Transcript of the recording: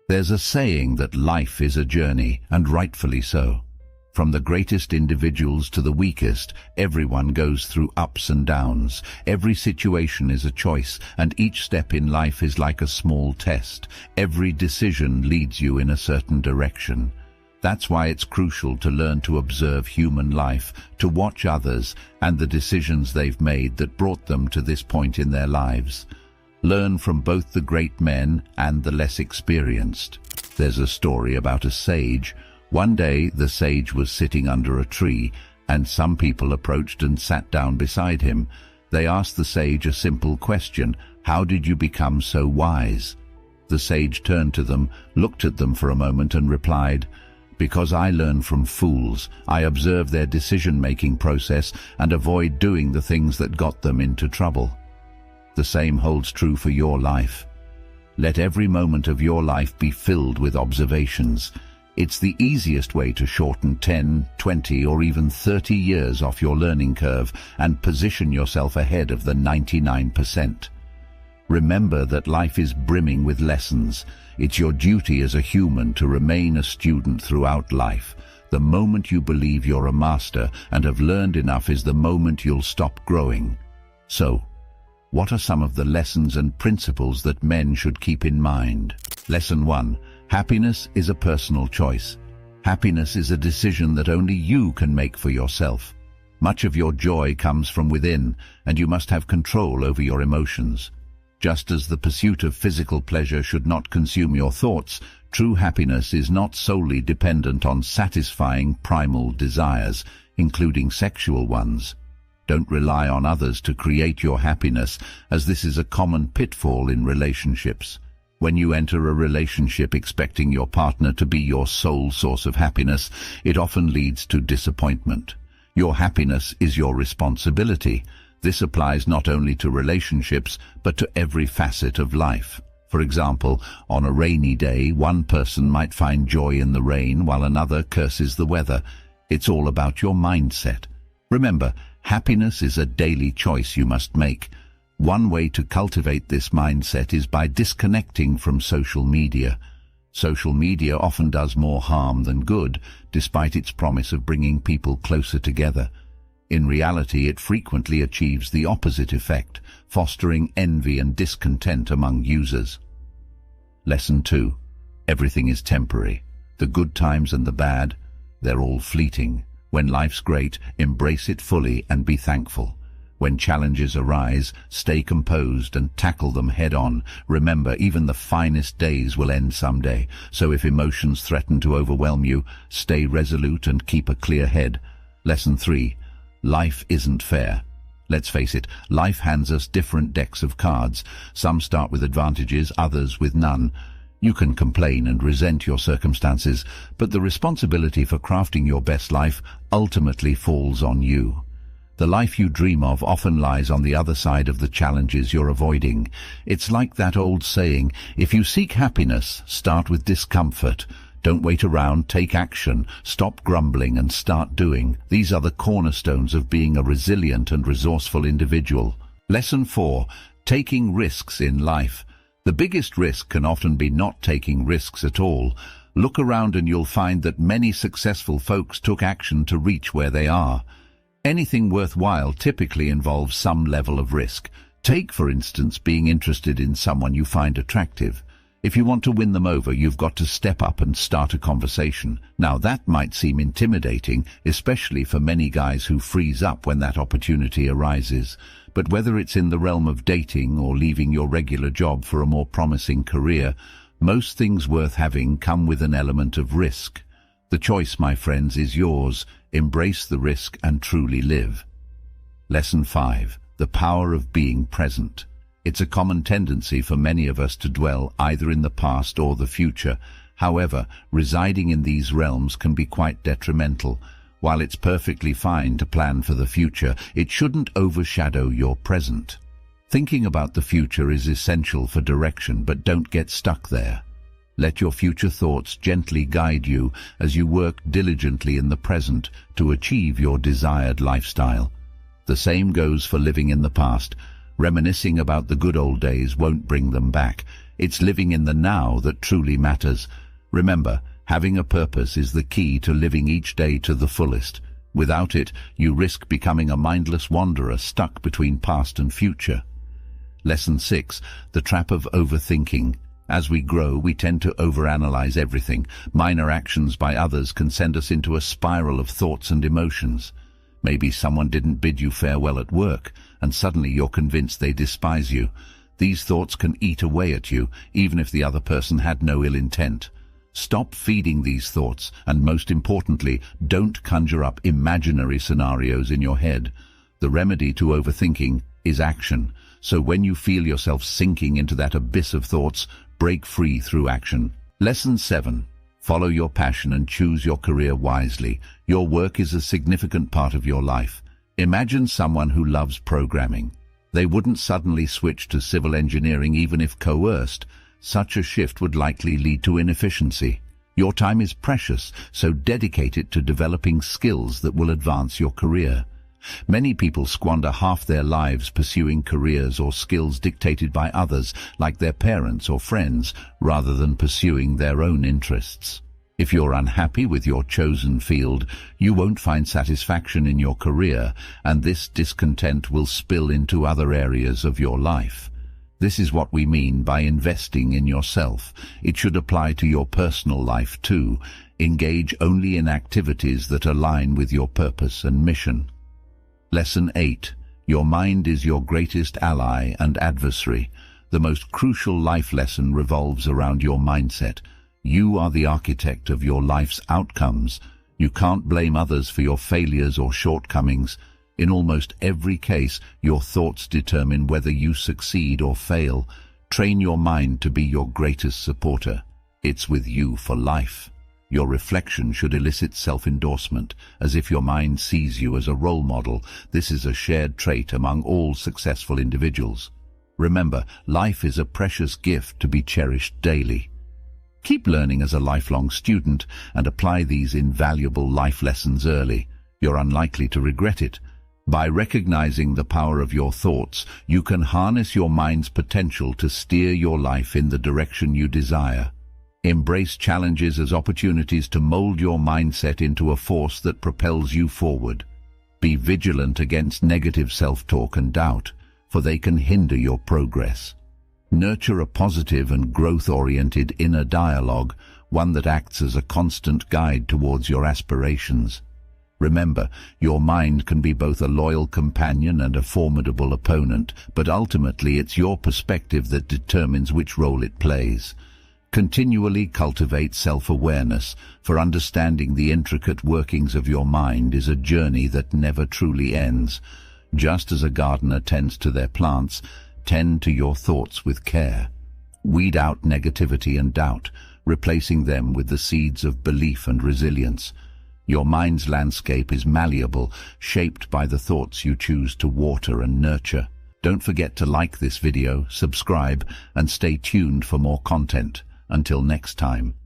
There's a saying that life is a journey, and rightfully so. From the greatest individuals to the weakest, everyone goes through ups and downs. Every situation is a choice, and each step in life is like a small test. Every decision leads you in a certain direction. That's why it's crucial to learn to observe human life, to watch others and the decisions they've made that brought them to this point in their lives. Learn from both the great men and the less experienced. There's a story about a sage. One day the sage was sitting under a tree, and some people approached and sat down beside him. They asked the sage a simple question: "How did you become so wise?" The sage turned to them, looked at them for a moment and replied, "Because I learn from fools. I observe their decision-making process and avoid doing the things that got them into trouble." The same holds true for your life. Let every moment of your life be filled with observations. It's the easiest way to shorten 10, 20, or even 30 years off your learning curve and position yourself ahead of the 99%. Remember that life is brimming with lessons. It's your duty as a human to remain a student throughout life. The moment you believe you're a master and have learned enough is the moment you'll stop growing. So, what are some of the lessons and principles that men should keep in mind? Lesson 1. Happiness is a personal choice. Happiness is a decision that only you can make for yourself. Much of your joy comes from within, and you must have control over your emotions. Just as the pursuit of physical pleasure should not consume your thoughts, true happiness is not solely dependent on satisfying primal desires, including sexual ones. Don't rely on others to create your happiness, as this is a common pitfall in relationships. When you enter a relationship expecting your partner to be your sole source of happiness, it often leads to disappointment. Your happiness is your responsibility. This applies not only to relationships, but to every facet of life. For example, on a rainy day, one person might find joy in the rain while another curses the weather. It's all about your mindset. Remember, happiness is a daily choice you must make. One way to cultivate this mindset is by disconnecting from social media. Social media often does more harm than good, despite its promise of bringing people closer together. In reality, it frequently achieves the opposite effect, fostering envy and discontent among users. Lesson 2. Everything is temporary. The good times and the bad, they're all fleeting. When life's great, embrace it fully and be thankful. When challenges arise, stay composed and tackle them head-on. Remember, even the finest days will end someday, so if emotions threaten to overwhelm you, stay resolute and keep a clear head. Lesson 3. Life isn't fair. Let's face it, life hands us different decks of cards. Some start with advantages, others with none. You can complain and resent your circumstances, but the responsibility for crafting your best life ultimately falls on you. The life you dream of often lies on the other side of the challenges you're avoiding. It's like that old saying, if you seek happiness, start with discomfort. Don't wait around, take action, stop grumbling and start doing. These are the cornerstones of being a resilient and resourceful individual. Lesson 4. Taking risks in life. The biggest risk can often be not taking risks at all. Look around and you'll find that many successful folks took action to reach where they are. Anything worthwhile typically involves some level of risk. Take, for instance, being interested in someone you find attractive. If you want to win them over, you've got to step up and start a conversation. Now, that might seem intimidating, especially for many guys who freeze up when that opportunity arises. But whether it's in the realm of dating or leaving your regular job for a more promising career, most things worth having come with an element of risk. The choice, my friends, is yours. Embrace the risk and truly live. Lesson 5. The power of being present. It's a common tendency for many of us to dwell either in the past or the future. However, residing in these realms can be quite detrimental. While it's perfectly fine to plan for the future, it shouldn't overshadow your present. Thinking about the future is essential for direction, but don't get stuck there. Let your future thoughts gently guide you as you work diligently in the present to achieve your desired lifestyle. The same goes for living in the past. Reminiscing about the good old days won't bring them back. It's living in the now that truly matters. Remember, having a purpose is the key to living each day to the fullest. Without it, you risk becoming a mindless wanderer stuck between past and future. Lesson 6. The trap of overthinking. As we grow, we tend to overanalyze everything. Minor actions by others can send us into a spiral of thoughts and emotions. Maybe someone didn't bid you farewell at work, and suddenly you're convinced they despise you. These thoughts can eat away at you, even if the other person had no ill intent. Stop feeding these thoughts, and most importantly, don't conjure up imaginary scenarios in your head. The remedy to overthinking is action. So when you feel yourself sinking into that abyss of thoughts, break free through action. Lesson 7. Follow your passion and choose your career wisely. Your work is a significant part of your life. Imagine someone who loves programming. They wouldn't suddenly switch to civil engineering even if coerced. Such a shift would likely lead to inefficiency. Your time is precious, so dedicate it to developing skills that will advance your career. Many people squander half their lives pursuing careers or skills dictated by others, like their parents or friends, rather than pursuing their own interests. If you're unhappy with your chosen field, you won't find satisfaction in your career, and this discontent will spill into other areas of your life. This is what we mean by investing in yourself. It should apply to your personal life too. Engage only in activities that align with your purpose and mission. Lesson 8. Your mind is your greatest ally and adversary. The most crucial life lesson revolves around your mindset. You are the architect of your life's outcomes. You can't blame others for your failures or shortcomings. In almost every case, your thoughts determine whether you succeed or fail. Train your mind to be your greatest supporter. It's with you for life. Your reflection should elicit self-endorsement, as if your mind sees you as a role model. This is a shared trait among all successful individuals. Remember, life is a precious gift to be cherished daily. Keep learning as a lifelong student and apply these invaluable life lessons early. You're unlikely to regret it. By recognizing the power of your thoughts, you can harness your mind's potential to steer your life in the direction you desire. Embrace challenges as opportunities to mold your mindset into a force that propels you forward. Be vigilant against negative self-talk and doubt, for they can hinder your progress. Nurture a positive and growth-oriented inner dialogue, one that acts as a constant guide towards your aspirations. Remember, your mind can be both a loyal companion and a formidable opponent, but ultimately it's your perspective that determines which role it plays. Continually cultivate self-awareness, for understanding the intricate workings of your mind is a journey that never truly ends. Just as a gardener tends to their plants, tend to your thoughts with care. Weed out negativity and doubt, replacing them with the seeds of belief and resilience. Your mind's landscape is malleable, shaped by the thoughts you choose to water and nurture. Don't forget to like this video, subscribe, and stay tuned for more content. Until next time.